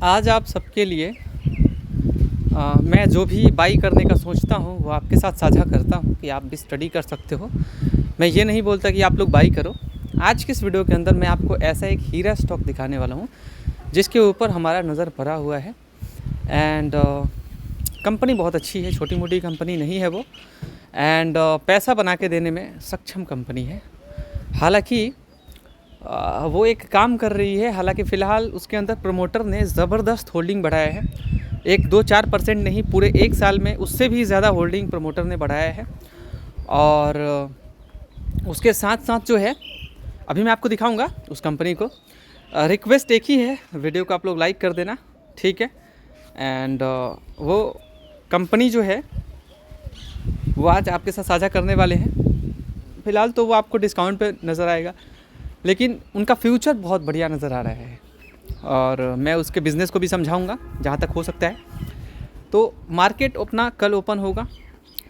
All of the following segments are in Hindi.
आज आप सबके लिए मैं जो भी बाई करने का सोचता हूँ वो आपके साथ साझा करता हूँ कि आप भी स्टडी कर सकते हो। मैं ये नहीं बोलता कि आप लोग बाई करो। आज के इस वीडियो के अंदर मैं आपको ऐसा एक हीरा स्टॉक दिखाने वाला हूँ जिसके ऊपर हमारा नज़र पड़ा हुआ है। एंड कंपनी बहुत अच्छी है, छोटी मोटी कंपनी नहीं है वो। एंड पैसा बना के देने में सक्षम कंपनी है। हालांकि वो एक काम कर रही है, हालांकि फ़िलहाल उसके अंदर प्रमोटर ने ज़बरदस्त होल्डिंग बढ़ाया है। 1-2-4% नहीं, पूरे 1 साल में उससे भी ज़्यादा होल्डिंग प्रमोटर ने बढ़ाया है। और उसके साथ साथ जो है, अभी मैं आपको दिखाऊंगा उस कंपनी को। रिक्वेस्ट एक ही है, वीडियो को आप लोग लाइक कर देना, ठीक है। एंड वो कंपनी जो है वो आज आपके साथ साझा करने वाले हैं। फ़िलहाल तो वो आपको डिस्काउंट पे नज़र आएगा, लेकिन उनका फ्यूचर बहुत बढ़िया नज़र आ रहा है। और मैं उसके बिज़नेस को भी समझाऊंगा जहाँ तक हो सकता है। तो मार्केट अपना कल ओपन होगा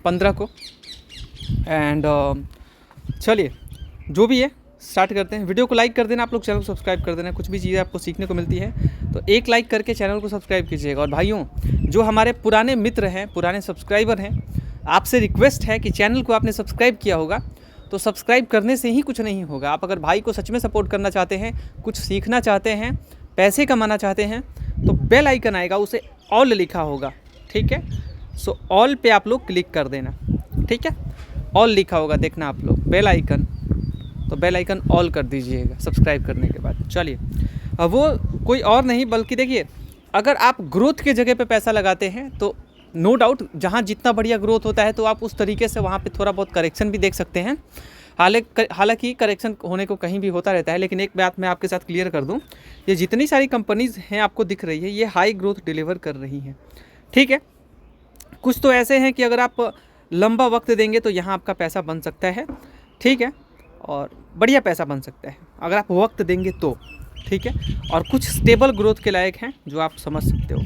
15 को। एंड चलिए, जो भी है स्टार्ट करते हैं। वीडियो को लाइक कर देना, आप लोग चैनल को सब्सक्राइब कर देना। कुछ भी चीज़ें आपको सीखने को मिलती है तो एक लाइक करके चैनल को सब्सक्राइब कीजिएगा। और भाइयों, जो हमारे पुराने मित्र हैं, पुराने सब्सक्राइबर हैं, आपसे रिक्वेस्ट है कि चैनल को आपने सब्सक्राइब किया होगा तो सब्सक्राइब करने से ही कुछ नहीं होगा। आप अगर भाई को सच में सपोर्ट करना चाहते हैं, कुछ सीखना चाहते हैं, पैसे कमाना चाहते हैं, तो बेल आइकन आएगा, उसे ऑल लिखा होगा, ठीक है। सो ऑल पे आप लोग क्लिक कर देना, ठीक है। ऑल लिखा होगा, देखना आप लोग बेल आइकन, तो बेल आइकन ऑल कर दीजिएगा सब्सक्राइब करने के बाद। चलिए, अब वो कोई और नहीं बल्कि देखिए, अगर आप ग्रोथ के जगह पे पैसा लगाते हैं तो नो डाउट जहाँ जितना बढ़िया ग्रोथ होता है तो आप उस तरीके से वहाँ पे थोड़ा बहुत करेक्शन भी देख सकते हैं। हालांकि करेक्शन होने को कहीं भी होता रहता है, लेकिन एक बात मैं आपके साथ क्लियर कर दूं, ये जितनी सारी कंपनीज़ हैं आपको दिख रही है, ये हाई ग्रोथ डिलीवर कर रही हैं, ठीक है। कुछ तो ऐसे हैं कि अगर आप लंबा वक्त देंगे तो यहाँ आपका पैसा बन सकता है, ठीक है, और बढ़िया पैसा बन सकता है अगर आप वक्त देंगे तो, ठीक है। और कुछ स्टेबल ग्रोथ के लायक हैं जो आप समझ सकते हो,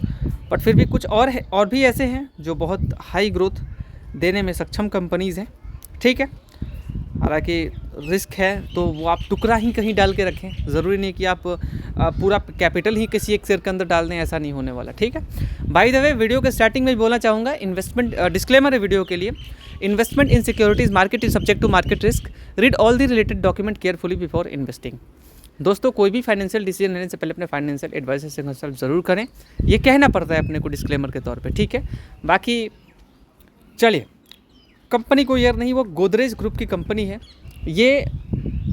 बट फिर भी कुछ और है, और भी ऐसे हैं जो बहुत हाई ग्रोथ देने में सक्षम कंपनीज़ हैं, ठीक है। हालांकि रिस्क है तो वो आप टुकड़ा ही कहीं डाल के रखें, ज़रूरी नहीं कि आप पूरा कैपिटल ही किसी एक शेयर के अंदर डाल दें, ऐसा नहीं होने वाला, ठीक है। बाय द वे, वीडियो के स्टार्टिंग में बोलना चाहूँगा, इन्वेस्टमेंट डिस्क्लेमर है वीडियो के लिए। Investment in securities market is subject to market risk, read all the related document carefully before investing. दोस्तों, कोई भी फाइनेंशियल डिसीजन लेने से पहले अपने फाइनेंशियल एडवाइजर से कंसल्ट ज़रूर करें, ये कहना पड़ता है अपने को डिस्क्लेमर के तौर पे, ठीक है। बाकी चलिए, कंपनी कोई यार नहीं, वो गोदरेज ग्रुप की कंपनी है ये।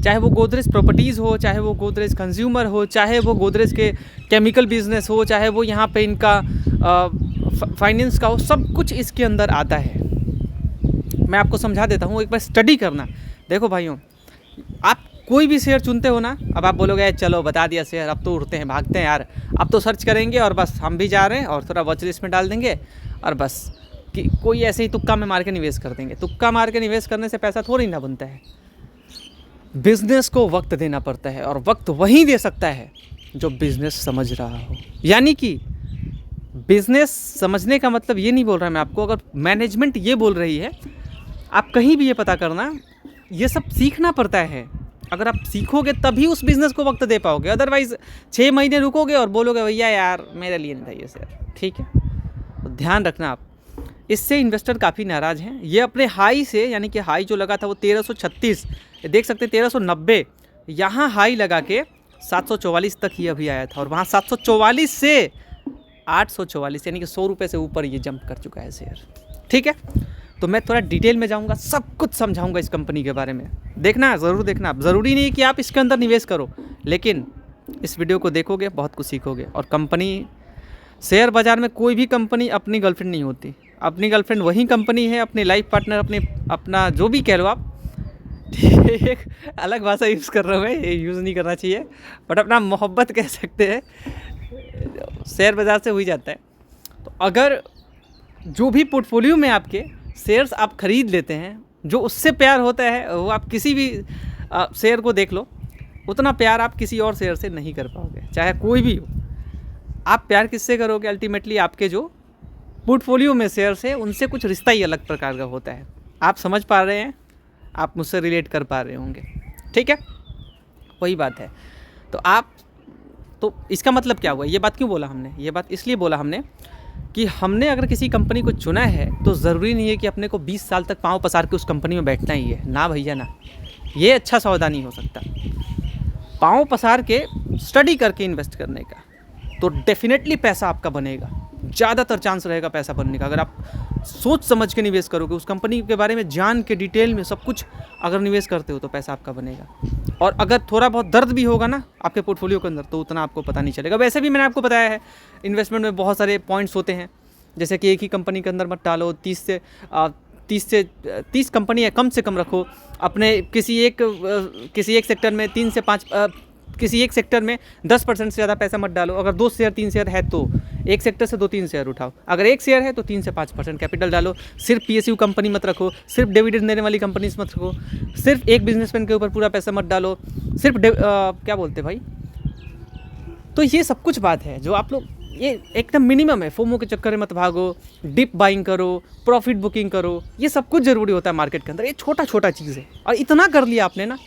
चाहे वो गोदरेज प्रॉपर्टीज़ हो, चाहे वो गोदरेज कंज्यूमर हो, चाहे वो गोदरेज के केमिकल बिजनेस हो, चाहे वो यहाँ पे इनका फाइनेंस का हो, सब कुछ इसके अंदर आता है। मैं आपको समझा देता हूँ, एक बार स्टडी करना। देखो भाइयों, आप कोई भी शेयर चुनते हो ना, अब आप बोलोगे चलो बता दिया शेयर, अब तो उड़ते हैं भागते हैं यार, अब तो सर्च करेंगे और बस हम भी जा रहे हैं और थोड़ा वॉच लिस्ट में डाल देंगे और बस कि कोई ऐसे ही तुक्का में मार के निवेश कर देंगे। तुक्का मार के निवेश करने से पैसा थोड़ी ना बनता है। बिजनेस को वक्त देना पड़ता है, और वक्त वही दे सकता है जो बिजनेस समझ रहा हो। यानी कि बिजनेस समझने का मतलब ये नहीं बोल रहा मैं आपको, अगर मैनेजमेंट ये बोल रही है, आप कहीं भी ये पता करना, ये सब सीखना पड़ता है। अगर आप सीखोगे तभी उस बिज़नेस को वक्त दे पाओगे, अदरवाइज़ 6 महीने रुकोगे और बोलोगे भैया यार मेरे लिए नहीं था ये शेयर, ठीक है। तो ध्यान रखना आप, इससे इन्वेस्टर काफ़ी नाराज़ हैं। ये अपने हाई से, यानी कि हाई जो लगा था वो 1336, देख सकते हैं 1390, यहाँ हाई लगा के 744 तक ही अभी आया था, और वहाँ 744 से 844, यानी कि 100 रुपये से ऊपर ये जंप कर चुका है शेयर, ठीक है। तो मैं थोड़ा डिटेल में जाऊंगा, सब कुछ समझाऊंगा इस कंपनी के बारे में। देखना, ज़रूर देखना। ज़रूरी नहीं है कि आप इसके अंदर निवेश करो, लेकिन इस वीडियो को देखोगे बहुत कुछ सीखोगे। और कंपनी, शेयर बाज़ार में कोई भी कंपनी अपनी गर्लफ्रेंड नहीं होती। अपनी गर्लफ्रेंड वही कंपनी है, अपनी लाइफ पार्टनर, अपना जो भी कह लो आप, एक अलग भाषा यूज़ कर रहा हूँ मैं, ये यूज़ नहीं करना चाहिए, बट अपना मोहब्बत कह सकते हैं, शेयर बाज़ार से हो ही जाता है। तो अगर जो भी पोर्टफोलियो में आपके शेयर्स आप ख़रीद लेते हैं, जो उससे प्यार होता है वो आप किसी भी शेयर को देख लो, उतना प्यार आप किसी और शेयर से नहीं कर पाओगे, चाहे कोई भी हो। आप प्यार किससे करोगे? अल्टीमेटली आपके जो पोर्टफोलियो में शेयर्स है उनसे कुछ रिश्ता ही अलग प्रकार का होता है। आप समझ पा रहे हैं, आप मुझसे रिलेट कर पा रहे होंगे, ठीक है, वही बात है। तो आप तो इसका मतलब क्या हुआ, ये बात क्यों बोला हमने, ये बात इसलिए बोला हमने कि हमने अगर किसी कंपनी को चुना है तो ज़रूरी नहीं है कि अपने को 20 साल तक पाँव पसार के उस कंपनी में बैठना ही है। ना भैया ना, ये अच्छा सौदा नहीं हो सकता। पाँव पसार के स्टडी करके इन्वेस्ट करने का, तो डेफिनेटली पैसा आपका बनेगा, ज़्यादातर चांस रहेगा पैसा बनने का। अगर आप सोच समझ के निवेश करोगे, उस कंपनी के बारे में जान के डिटेल में सब कुछ अगर निवेश करते हो तो पैसा आपका बनेगा। और अगर थोड़ा बहुत दर्द भी होगा ना आपके पोर्टफोलियो के अंदर तो उतना आपको पता नहीं चलेगा। वैसे भी मैंने आपको बताया है इन्वेस्टमेंट में बहुत सारे पॉइंट्स होते हैं, जैसे कि एक ही कंपनी के अंदर मत डालो, 30 कंपनी कम से कम रखो अपने। किसी एक सेक्टर में 3 से 5 किसी एक सेक्टर में 10% से ज़्यादा पैसा मत डालो। अगर 2 शेयर 3 शेयर है तो एक सेक्टर से 2-3 शेयर उठाओ। अगर एक शेयर है तो 3 से 5% कैपिटल डालो। सिर्फ PSU कंपनी मत रखो, सिर्फ डिविडेंड देने वाली कंपनीज मत रखो, सिर्फ एक बिजनेसमैन के ऊपर पूरा पैसा मत डालो, सिर्फ क्या बोलते भाई। तो ये सब कुछ बात है जो आप लोग, ये एकदम मिनिमम है। फोमो के चक्कर में मत भागो, डिप बाइंग करो, प्रॉफिट बुकिंग करो, ये सब कुछ ज़रूरी होता है मार्केट के अंदर। ये छोटा छोटा चीज़ है और इतना कर लिया आपने ना,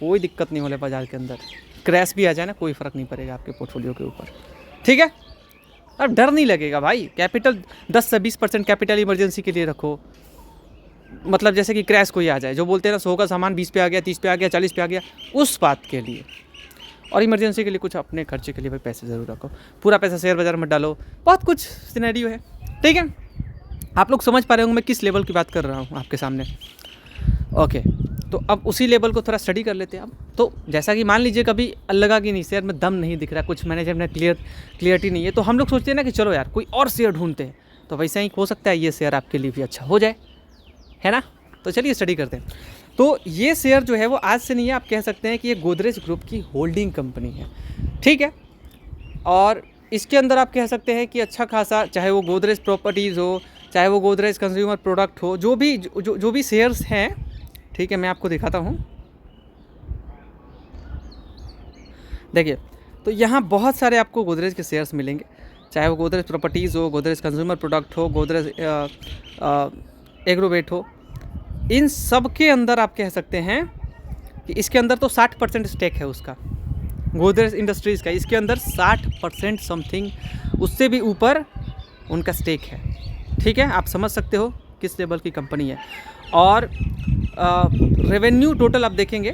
कोई दिक्कत नहीं होने बाजार के अंदर। क्रैश भी आ जाए ना, कोई फ़र्क नहीं पड़ेगा आपके पोर्टफोलियो के ऊपर, ठीक है। अब डर नहीं लगेगा भाई। कैपिटल 10 से 20% कैपिटल इमरजेंसी के लिए रखो। मतलब जैसे कि क्रैश कोई आ जाए, जो बोलते हैं ना 100 का सामान 20 पे आ गया, 30 पे आ गया, 40 पे आ गया, उस बात के लिए। और इमरजेंसी के लिए कुछ अपने खर्चे के लिए भाई पैसे ज़रूर रखो। पूरा पैसा शेयर बाजार में डालो। बहुत कुछ सिनेरियो है, ठीक है। आप लोग समझ पा रहे होंगे मैं किस लेवल की बात कर रहा हूँ आपके सामने। ओके, तो अब उसी लेवल को थोड़ा स्टडी कर लेते हैं। अब तो जैसा कि मान लीजिए कभी लगा कि नहीं शेयर में दम नहीं दिख रहा, कुछ मैनेजर में क्लियरिटी नहीं है, तो हम लोग सोचते हैं ना कि चलो यार कोई और शेयर ढूंढते हैं। तो वैसा ही हो सकता है ये शेयर आपके लिए भी अच्छा हो जाए, है ना। तो चलिए स्टडी करते हैं। तो ये शेयर जो है वो आज से नहीं है, आप कह सकते हैं कि ये गोदरेज ग्रुप की होल्डिंग कंपनी है, ठीक है। और इसके अंदर आप कह सकते हैं कि अच्छा खासा, चाहे वो गोदरेज प्रॉपर्टीज़ हो, चाहे वो गोदरेज कंज्यूमर प्रोडक्ट हो, जो भी शेयर्स हैं, ठीक है। मैं आपको दिखाता हूँ, देखिए। तो यहाँ बहुत सारे आपको गोदरेज के शेयर्स मिलेंगे, चाहे वो गोदरेज प्रॉपर्टीज़ हो, गोदरेज कंज्यूमर प्रोडक्ट हो, गोदरेज एग्रोवेट हो। इन सब के अंदर आप कह सकते हैं कि इसके अंदर तो 60% स्टेक है उसका, गोदरेज इंडस्ट्रीज़ का। इसके अंदर 60% समथिंग, उससे भी ऊपर उनका स्टेक है, ठीक है। आप समझ सकते हो किस लेवल की कंपनी है। और रेवेन्यू टोटल आप देखेंगे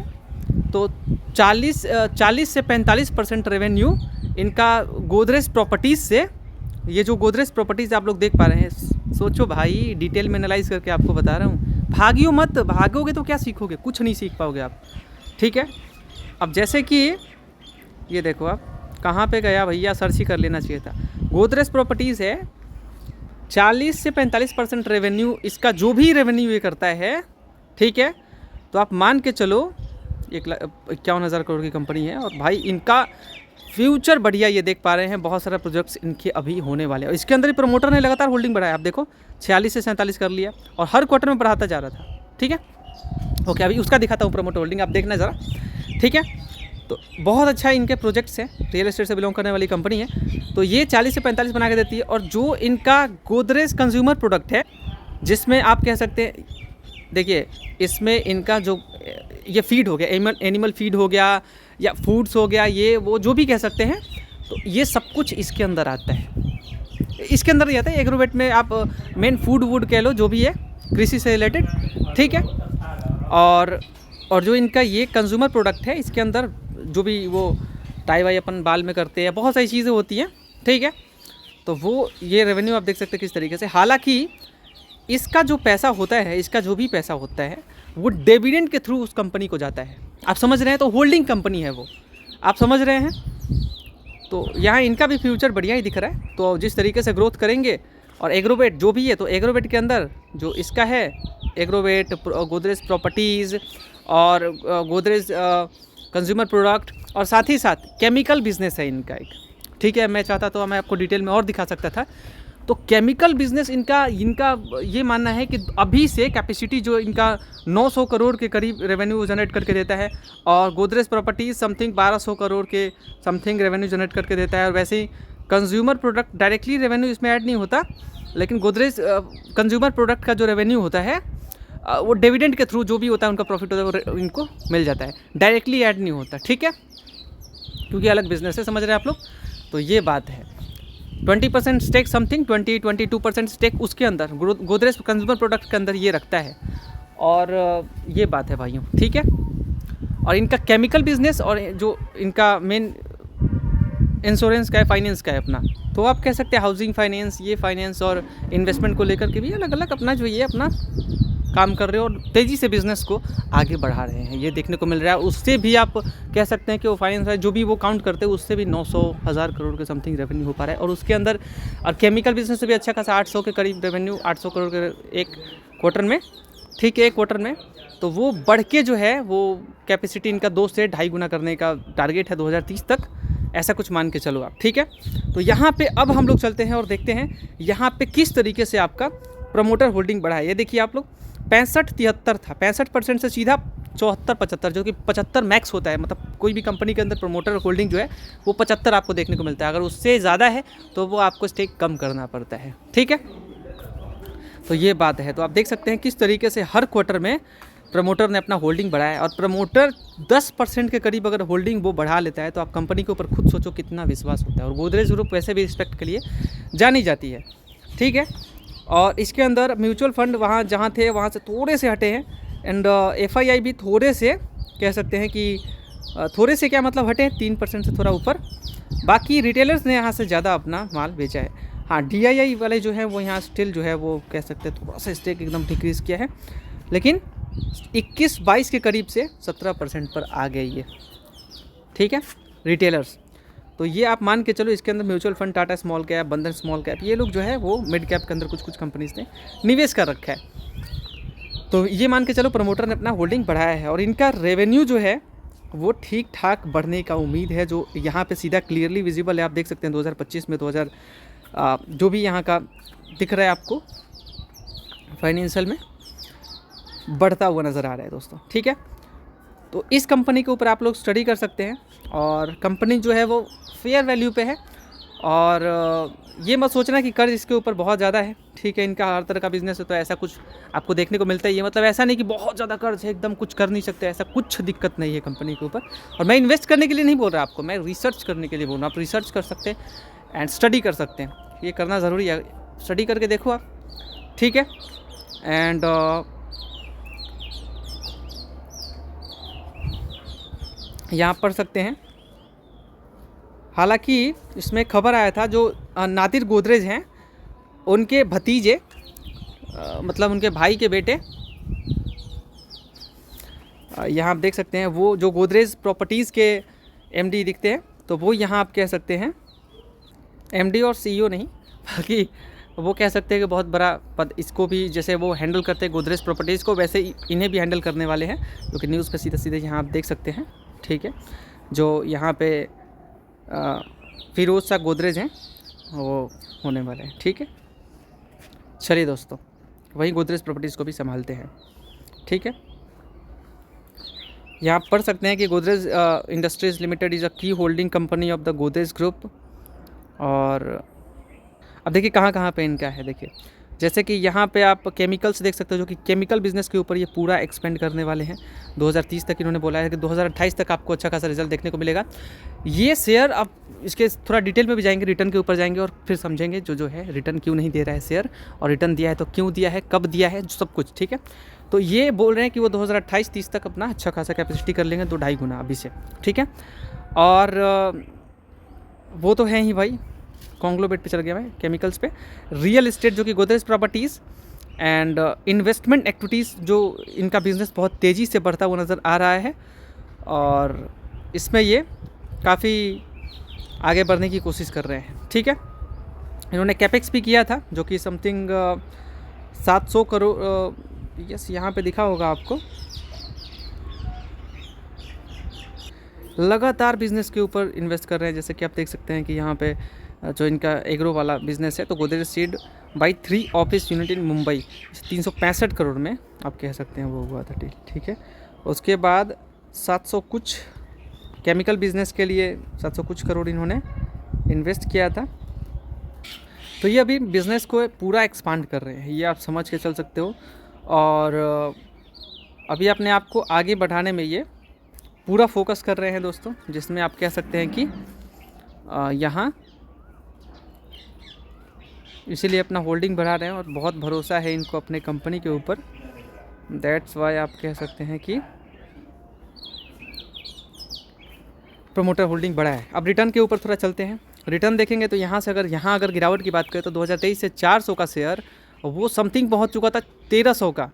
तो 40 से 45% रेवेन्यू इनका गोदरेज प्रॉपर्टीज़ से। ये जो गोदरेज प्रॉपर्टीज़ आप लोग देख पा रहे हैं, सोचो भाई, डिटेल में एनालाइज करके आपको बता रहा हूँ। भागियो मत, भागोगे तो क्या सीखोगे, कुछ नहीं सीख पाओगे आप, ठीक है। अब जैसे कि ये देखो, आप कहाँ पे गया भैया, सर्च ही कर लेना चाहिए था। गोदरेज प्रॉपर्टीज़ है, 40 से 45% रेवेन्यू इसका, जो भी रेवेन्यू ये करता है, ठीक है। तो आप मान के चलो 51,000 करोड़ की कंपनी है। और भाई इनका फ्यूचर बढ़िया, ये देख पा रहे हैं, बहुत सारे प्रोजेक्ट्स इनके अभी होने वाले हैं। इसके अंदर ही प्रमोटर ने लगातार होल्डिंग बढ़ाया, आप देखो 46 से 47 कर लिया और हर क्वार्टर में बढ़ाता जा रहा था, ठीक है। ओके, अभी उसका दिखाता हूँ प्रमोटर होल्डिंग, आप देखना ज़रा, ठीक है। तो बहुत अच्छा इनके प्रोजेक्ट्स हैं, रियल एस्टेट से बिलोंग करने वाली कंपनी है। तो ये 40 से 45 बना के देती है। और जो इनका गोदरेज कंज्यूमर प्रोडक्ट है, जिसमें आप कह सकते हैं, देखिए इसमें इनका जो ये फीड हो गया, एनिमल फीड हो गया या फूड्स हो गया, ये वो जो भी कह सकते हैं, तो ये सब कुछ इसके अंदर आता है। इसके अंदर नहीं आता है, एग्रोवेट में आप मेन फूड वूड कह लो, जो भी है कृषि से रिलेटेड, ठीक है। और जो इनका ये कंज्यूमर प्रोडक्ट है, इसके अंदर जो भी वो टाई वाई अपन बाल में करते हैं, बहुत सारी चीज़ें होती हैं, ठीक है। तो वो ये रेवेन्यू आप देख सकते हैं किस तरीके से। हालांकि इसका जो पैसा होता है, इसका जो भी पैसा होता है, वो डिविडेंड के थ्रू उस कंपनी को जाता है। आप समझ रहे हैं, तो होल्डिंग कंपनी है वो, आप समझ रहे हैं। तो यहाँ इनका भी फ्यूचर बढ़िया ही दिख रहा है। तो जिस तरीके से ग्रोथ करेंगे, और एग्रोवेट जो भी है, तो एग्रोवेट के अंदर जो इसका है, एग्रोवेट, गोदरेज प्रॉपर्टीज़ और गोदरेज कंज्यूमर प्रोडक्ट, और साथ ही साथ केमिकल बिजनेस है इनका एक, ठीक है। मैं चाहता तो मैं आपको डिटेल में और दिखा सकता था। तो केमिकल बिजनेस इनका ये मानना है कि अभी से कैपेसिटी जो इनका 900 करोड़ के करीब रेवेन्यू जनरेट करके देता है, और गोदरेज प्रॉपर्टीज समथिंग 1200 करोड़ के समथिंग रेवेन्यू जनरेट करके देता है। और वैसे ही कंज्यूमर प्रोडक्ट डायरेक्टली रेवेन्यू इसमें ऐड नहीं होता, लेकिन गोदरेज कंज्यूमर प्रोडक्ट का जो रेवेन्यू होता है वो डिविडेंड के थ्रू जो भी होता है उनका प्रॉफिट होता है वो इनको मिल जाता है, डायरेक्टली ऐड नहीं होता, ठीक है। क्योंकि अलग बिजनेस है, समझ रहे हैं आप लोग। तो ये बात है, 20% स्टेक समथिंग 22% स्टेक उसके अंदर गोदरेज कंज्यूमर प्रोडक्ट के अंदर ये रखता है। और ये बात है भाइयों, ठीक है। और इनका केमिकल बिजनेस और जो इनका मेन इंश्योरेंस का है, फाइनेंस का है अपना, तो आप कह सकते हैं हाउसिंग फाइनेंस, ये फाइनेंस और इन्वेस्टमेंट को लेकर के भी अलग अलग अपना जो ये अपना काम कर रहे हो और तेज़ी से बिज़नेस को आगे बढ़ा रहे हैं, ये देखने को मिल रहा है। उससे भी आप कह सकते हैं कि वो फाइनेंस जो भी वो काउंट करते हैं उससे भी 900,000 करोड़ के समथिंग रेवेन्यू हो पा रहा है। और उसके अंदर और केमिकल बिजनेस से भी अच्छा खासा 800 के करीब रेवेन्यू, 800 करोड़ के एक क्वार्टर में, ठीक है, एक क्वार्टर में। तो वो बढ़ के जो है वो कैपेसिटी इनका 2 से 2.5 गुना करने का टारगेट है 2030 तक, ऐसा कुछ मान के चलो आप, ठीक है। तो यहाँ पे अब हम लोग चलते हैं और देखते हैं यहाँ पे किस तरीके से आपका प्रमोटर होल्डिंग बढ़ा है। ये देखिए आप लोग, 65-73 था, 65% से सीधा 74-75, जो कि 75 मैक्स होता है। मतलब कोई भी कंपनी के अंदर प्रमोटर होल्डिंग जो है वो 75 आपको देखने को मिलता है। अगर उससे ज़्यादा है तो वो आपको स्टेक कम करना पड़ता है, ठीक है। तो ये बात है। तो आप देख सकते हैं किस तरीके से हर क्वार्टर में प्रमोटर ने अपना होल्डिंग बढ़ाया है। और प्रमोटर 10% के करीब अगर होल्डिंग वो बढ़ा लेता है तो आप कंपनी के ऊपर खुद सोचो कितना विश्वास होता है। और गोदरेज ग्रुप वैसे भी रिस्पेक्ट के लिए जानी जाती है, ठीक है। और इसके अंदर म्यूचुअल फंड वहाँ जहाँ थे वहाँ से थोड़े से हटे हैं। एंड FII भी थोड़े से कह सकते हैं कि थोड़े से क्या मतलब हटे, 3% से थोड़ा ऊपर। बाकी रिटेलर्स ने यहाँ से ज़्यादा अपना माल बेचा है। हाँ, DII वाले जो है वो यहाँ स्टिल जो है वो कह सकते हैं थोड़ा सा स्टेक एकदम डिक्रीज़ किया है, लेकिन 21-22 के करीब से 17% पर आ गई है, ठीक है, रिटेलर्स। तो ये आप मान के चलो, इसके अंदर mutual fund, Tata small cap, बंधन स्मॉल कैप, ये लोग जो है वो मिड कैप के अंदर कुछ कंपनीज ने निवेश कर रखा है। तो ये मान के चलो प्रमोटर ने अपना होल्डिंग बढ़ाया है और इनका रेवेन्यू जो है वो ठीक ठाक बढ़ने का उम्मीद है, जो यहाँ पे सीधा क्लियरली विजिबल है। आप देख सकते हैं 2025 में 2000 जो भी यहाँ का दिख रहा है आपको फाइनेंशियल में बढ़ता हुआ नज़र आ रहा है दोस्तों, ठीक है। तो इस कंपनी के ऊपर आप लोग स्टडी कर सकते हैं। और कंपनी जो है वो फेयर वैल्यू पे है। और ये मत सोचना कि कर्ज इसके ऊपर बहुत ज़्यादा है, ठीक है। इनका हर तरह का बिजनेस है तो ऐसा कुछ आपको देखने को मिलता है। ये मतलब ऐसा नहीं कि बहुत ज़्यादा कर्ज है, एकदम कुछ कर नहीं सकते, ऐसा कुछ दिक्कत नहीं है कंपनी के ऊपर। और मैं इन्वेस्ट करने के लिए नहीं बोल रहा आपको, मैं रिसर्च करने के लिए बोल रहा हूँ। आप रिसर्च कर सकते हैं एंड स्टडी कर सकते हैं, ये करना ज़रूरी है। स्टडी करके देखो आप, ठीक है। एंड यहाँ पढ़ सकते हैं। हालांकि इसमें खबर आया था जो नादिर गोदरेज हैं उनके भतीजे, मतलब उनके भाई के बेटे, यहाँ आप देख सकते हैं वो जो गोदरेज प्रॉपर्टीज़ के MD दिखते हैं, तो वो यहाँ आप कह सकते हैं MD और CEO नहीं, बाकी वो कह सकते हैं कि बहुत बड़ा पद, इसको भी जैसे वो हैंडल करते हैं गोदरेज प्रॉपर्टीज़ को, वैसे इन्हें भी हैंडल करने वाले हैं, जो कि न्यूज़ पे सीधे सीधे यहाँ आप देख सकते हैं, ठीक है। जो यहाँ पे फिरोज शाह गोदरेज हैं वो होने वाले हैं, ठीक है। चलिए दोस्तों, वहीं गोदरेज प्रॉपर्टीज़ को भी संभालते हैं, ठीक है। यहाँ पढ़ सकते हैं कि Godrej industries limited is a key holding company of the Godrej group. और अब देखिए कहाँ कहाँ पे इनका है, देखिए जैसे कि यहाँ पे आप केमिकल्स देख सकते हो, जो कि केमिकल बिजनेस के ऊपर ये पूरा एक्सपेंड करने वाले हैं 2030 तक। इन्होंने बोला है कि 2028 तक आपको अच्छा खासा रिजल्ट देखने को मिलेगा। ये शेयर आप इसके थोड़ा डिटेल में भी जाएंगे, रिटर्न के ऊपर जाएंगे और फिर समझेंगे जो है रिटर्न क्यों नहीं दे रहा है शेयर, और रिटर्न दिया है तो क्यों दिया है, कब दिया है, सब कुछ, ठीक है। तो ये बोल रहे हैं कि वो 2028-30 तक अपना अच्छा खासा कैपेसिटी कर लेंगे, 2-2.5 गुना अभी से, ठीक है। और वो तो है ही भाई, कॉन्ग्लोमेरेट पे चल गया मैं, केमिकल्स पे, रियल एस्टेट जो कि Godrej properties and investment activities, जो इनका बिज़नेस बहुत तेज़ी से बढ़ता हुआ नज़र आ रहा है। और इसमें ये काफ़ी आगे बढ़ने की कोशिश कर रहे हैं, ठीक है। इन्होंने कैपेक्स भी किया था जो कि समथिंग 700 करोड़, यस यहाँ पे दिखा होगा आपको। लगातार बिज़नेस के ऊपर इन्वेस्ट कर रहे हैं, जैसे कि आप देख सकते हैं कि यहाँ पे जो इनका एग्रो वाला बिज़नेस है, तो Godrej seed by 3 office unit in Mumbai, 365 crore में आप कह सकते हैं वो हुआ था डील, ठीक है। उसके बाद 700 कुछ केमिकल बिज़नेस के लिए 700 कुछ करोड़ इन्होंने इन्वेस्ट किया था। तो ये अभी बिज़नेस को पूरा एक्सपांड कर रहे हैं, ये आप समझ के चल सकते हो। और अभी अपने आप को आगे बढ़ाने में ये पूरा फोकस कर रहे हैं दोस्तों, जिसमें आप कह सकते हैं कि यहाँ इसीलिए अपना होल्डिंग बढ़ा रहे हैं और बहुत भरोसा है इनको अपने कंपनी के ऊपर। दैट्स वाई आप कह सकते हैं कि प्रोमोटर होल्डिंग बढ़ा है। अब रिटर्न के ऊपर थोड़ा चलते हैं। रिटर्न देखेंगे तो यहाँ से अगर गिरावट की बात करें तो 2023 से 400 का शेयर वो समथिंग पहुँच चुका था 1300 का।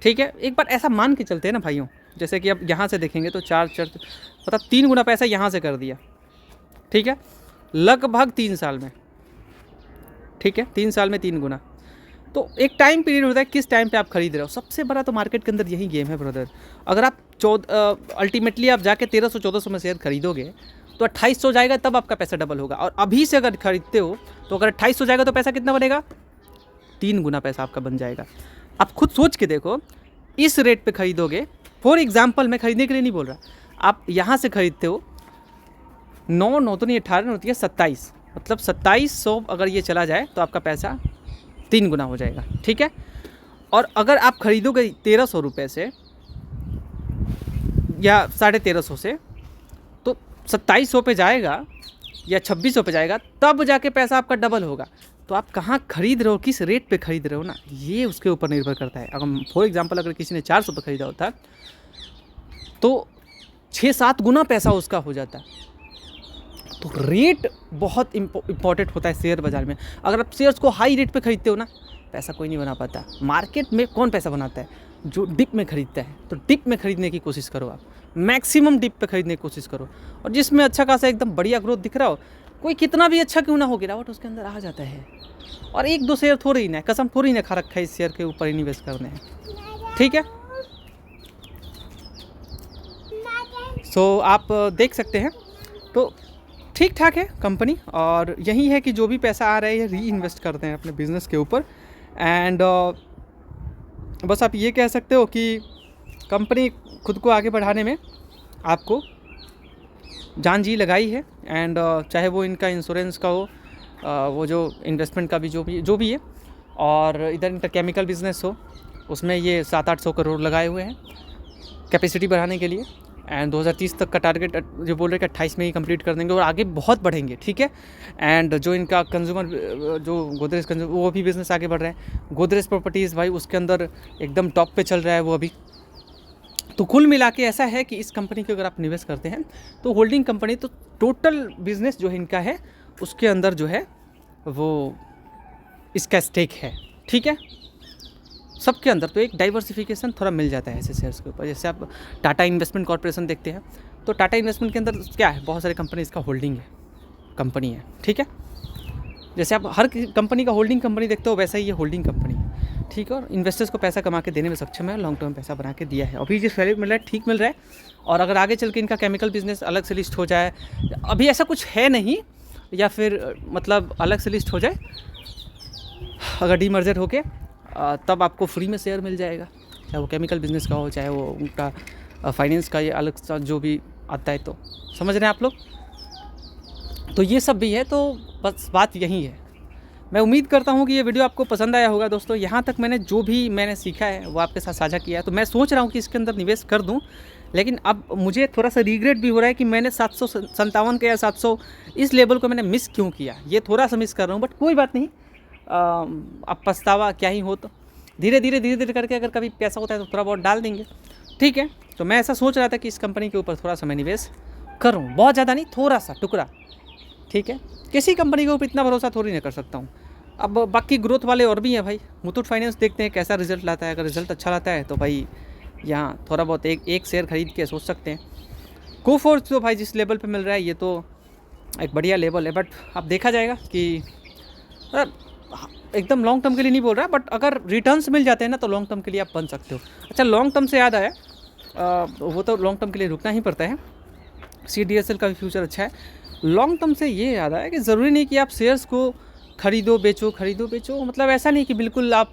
ठीक है, एक बार ऐसा मान के चलते हैं ना भाइयों, जैसे कि अब यहाँ से देखेंगे तो मतलब 3 गुना पैसा यहाँ से कर दिया। ठीक है, लगभग 3 साल में। ठीक है, 3 साल में 3 गुना। तो एक टाइम पीरियड होता है, किस टाइम पे आप खरीद रहे हो। सबसे बड़ा तो मार्केट के अंदर यही गेम है ब्रदर। अगर आप अल्टीमेटली आप जाके 1300-1400 में शेयर खरीदोगे तो 2800 जाएगा, तब आपका पैसा डबल होगा। और अभी से अगर खरीदते हो तो अगर 2800 जाएगा तो पैसा कितना बनेगा, 3 गुना पैसा आपका बन जाएगा। आप खुद सोच के देखो, इस रेट पे खरीदोगे, फॉर एग्जाम्पल, मैं खरीदने के लिए नहीं बोल रहा, आप यहाँ से खरीदते हो 9 तो नहीं 18 होती है 27, मतलब 2700 अगर ये चला जाए तो आपका पैसा 3 गुना हो जाएगा। ठीक है, और अगर आप खरीदोगे 1300 रुपये से या 1350 से तो 2700 पे जाएगा या 2600 पे जाएगा, तब जाके पैसा आपका डबल होगा। तो आप कहाँ खरीद रहे हो, किस रेट पे खरीद रहे हो ना, ये उसके ऊपर निर्भर करता है। अगर फॉर एग्जांपल अगर किसी ने 400 पे खरीदा होता तो 6-7 गुना पैसा उसका हो जाता है। तो रेट बहुत इम्पॉर्टेंट होता है शेयर बाज़ार में। अगर आप शेयर्स को हाई रेट पे खरीदते हो ना, पैसा कोई नहीं बना पाता। मार्केट में कौन पैसा बनाता है, जो डिप में खरीदता है। तो डिप में खरीदने की कोशिश करो, आप मैक्सिमम डिप पे खरीदने की कोशिश करो, और जिसमें अच्छा खासा एकदम बढ़िया ग्रोथ दिख रहा हो, कोई कितना भी अच्छा क्यों ना हो, गिरावट उसके अंदर आ जाता है। और 1-2 शेयर थोड़ी ना, कसम थोड़ी ना खा रखा है इस शेयर के ऊपर इन्वेस्ट करने हैं। ठीक है, सो आप देख सकते हैं तो ठीक ठाक है कंपनी। और यही है कि जो भी पैसा आ रहा है ये री इन्वेस्ट करते हैं अपने बिज़नेस के ऊपर। एंड बस आप ये कह सकते हो कि कंपनी खुद को आगे बढ़ाने में आपको जान जी लगाई है। एंड चाहे वो इनका इंश्योरेंस का हो, वो जो इन्वेस्टमेंट का भी जो भी है, और इधर इनका केमिकल बिजनेस हो, उसमें ये 700-800 करोड़ लगाए हुए हैं कैपेसिटी बढ़ाने के लिए। एंड 2030 तक का टारगेट जो बोल रहे हैं कि 28 में ही कंप्लीट कर देंगे और आगे बहुत बढ़ेंगे। ठीक है, एंड जो इनका कंज्यूमर जो गोदरेज कंज्यूमर, वो भी बिज़नेस आगे बढ़ रहा है। गोदरेज प्रॉपर्टीज़ भाई उसके अंदर एकदम टॉप पे चल रहा है वो अभी। तो कुल मिला के ऐसा है कि इस कंपनी के अगर आप निवेश करते हैं तो होल्डिंग कंपनी, तो टोटल बिजनेस जो इनका है उसके अंदर जो है वो इसका स्टेक है। ठीक है, सबके अंदर तो एक डाइवर्सिफिकेशन थोड़ा मिल जाता है ऐसे शेयर्स के ऊपर। जैसे आप टाटा इन्वेस्टमेंट कॉर्पोरेशन देखते हैं तो टाटा इन्वेस्टमेंट के अंदर क्या है, बहुत सारी कंपनी इसका होल्डिंग है, कंपनी है। ठीक है, जैसे आप हर कंपनी का होल्डिंग कंपनी देखते हो, वैसा ही ये होल्डिंग कंपनी है। ठीक है, और इन्वेस्टर्स को पैसा कमा के देने में सक्षम है, लॉन्ग टर्म पैसा बना के दिया है। अभी जिस वैल्यू मिल रहा है ठीक मिल रहा है। और अगर आगे चल के इनका केमिकल बिजनेस अलग से लिस्ट हो जाए, अभी ऐसा कुछ है नहीं, या फिर मतलब अलग से लिस्ट हो जाए अगर डीमर्जर होके, तब आपको फ्री में शेयर मिल जाएगा, चाहे वो केमिकल बिजनेस का हो, चाहे वो उनका फाइनेंस का, ये अलग सा जो भी आता है। तो समझ रहे हैं आप लोग, तो ये सब भी है। तो बस बात यही है। मैं उम्मीद करता हूँ कि ये वीडियो आपको पसंद आया होगा दोस्तों। यहाँ तक मैंने सीखा है वो आपके साथ साझा किया है। तो मैं सोच रहा हूँ कि इसके अंदर निवेश कर दूँ, लेकिन अब मुझे थोड़ा सा रिग्रेट भी हो रहा है कि मैंने 757 के या 700 इस लेवल को मैंने मिस क्यों किया। ये थोड़ा सा मिस कर रहा हूँ, बट कोई बात नहीं। अब पछतावा क्या ही हो, तो धीरे धीरे करके अगर कभी पैसा होता है तो थोड़ा बहुत डाल देंगे। ठीक है, तो मैं ऐसा सोच रहा था कि इस कंपनी के ऊपर थोड़ा सा मैं निवेश करूँ, बहुत ज़्यादा नहीं, थोड़ा सा टुकड़ा। ठीक है, किसी कंपनी के ऊपर इतना भरोसा थोड़ी नहीं कर सकता हूँ। अब बाकी ग्रोथ वाले और भी हैं भाई, मुथूट फाइनेंस देखते हैं कैसा रिजल्ट लाता है। अगर रिजल्ट अच्छा लाता है तो भाई यहाँ थोड़ा बहुत एक शेयर खरीद के सोच सकते हैं। कोफोर्स तो भाई जिस लेवल पे मिल रहा है ये तो एक बढ़िया लेवल है, बट अब देखा जाएगा कि एकदम लॉन्ग टर्म के लिए नहीं बोल रहा, बट अगर रिटर्न्स मिल जाते हैं ना तो लॉन्ग टर्म के लिए आप बन सकते हो। अच्छा, लॉन्ग टर्म से याद आया, वो तो लॉन्ग टर्म के लिए रुकना ही पड़ता है। CDSL का भी फ्यूचर अच्छा है। लॉन्ग टर्म से ये याद आया कि ज़रूरी नहीं कि आप शेयर्स को खरीदो बेचो, मतलब ऐसा नहीं कि बिल्कुल आप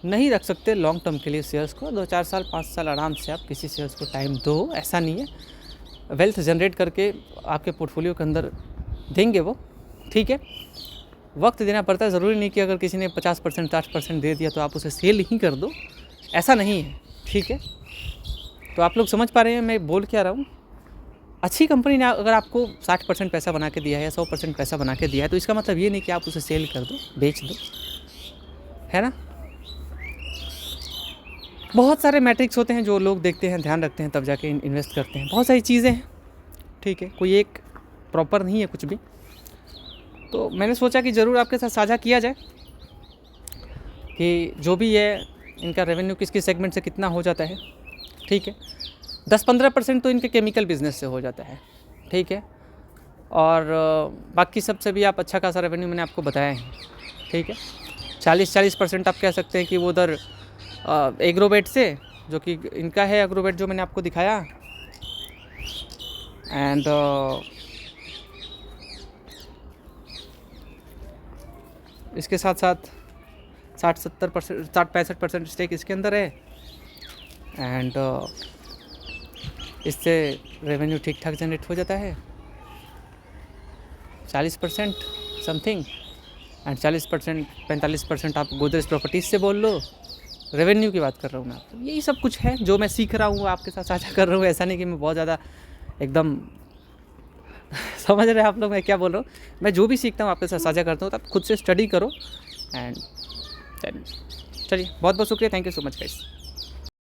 नहीं रख सकते लॉन्ग टर्म के लिए शेयर्स को। 2-4 साल 5 साल आराम से आप किसी शेयर्स को टाइम दो, ऐसा नहीं है। वेल्थ जनरेट करके आपके पोर्टफोलियो के अंदर देंगे वो। ठीक है, वक्त देना पड़ता है। ज़रूरी नहीं कि अगर किसी ने 50% 60% दे दिया तो आप उसे सेल ही कर दो, ऐसा नहीं है। ठीक है, तो आप लोग समझ पा रहे हैं मैं बोल क्या रहा हूँ। अच्छी कंपनी ने अगर आपको 60% पैसा बना के दिया है या 100% पैसा बना के दिया है, तो इसका मतलब ये नहीं कि आप उसे सेल कर दो, बेच दो, है ना। बहुत सारे मैट्रिक्स होते हैं जो लोग देखते हैं, ध्यान रखते हैं, तब जाके इन्वेस्ट करते हैं। बहुत सारी चीज़ें हैं, ठीक है, कोई एक प्रॉपर नहीं है कुछ भी। तो मैंने सोचा कि ज़रूर आपके साथ साझा किया जाए कि जो भी है इनका रेवेन्यू किस किस सेगमेंट से कितना हो जाता है, ठीक है। 10-15% तो इनके केमिकल बिजनेस से हो जाता है, ठीक है। और बाकी सबसे भी आप अच्छा खासा रेवेन्यू मैंने आपको बताया है, ठीक है। 40% आप कह सकते हैं कि वो उधर एग्रोवेट से, जो कि इनका है एग्रोवेट जो मैंने आपको दिखाया, एंड इसके साथ साथ 60-65% स्टेक इसके अंदर है। एंड इससे रेवेन्यू ठीक ठाक जनरेट हो जाता है 40% समथिंग, एंड 45% आप गोदरेज प्रॉपर्टीज़ से बोल लो। रेवेन्यू की बात कर रहा हूँ मैं आपको। यही सब कुछ है जो मैं सीख रहा हूँ, आपके साथ साझा कर रहा हूँ। ऐसा नहीं कि मैं बहुत ज़्यादा एकदम समझ रहे हैं आप लोग मैं क्या बोल रहा हूँ। मैं जो भी सीखता हूँ आपके साथ साझा करता हूँ, तो आप खुद से स्टडी करो। एंड चलिए, बहुत बहुत शुक्रिया, thank you so much guys.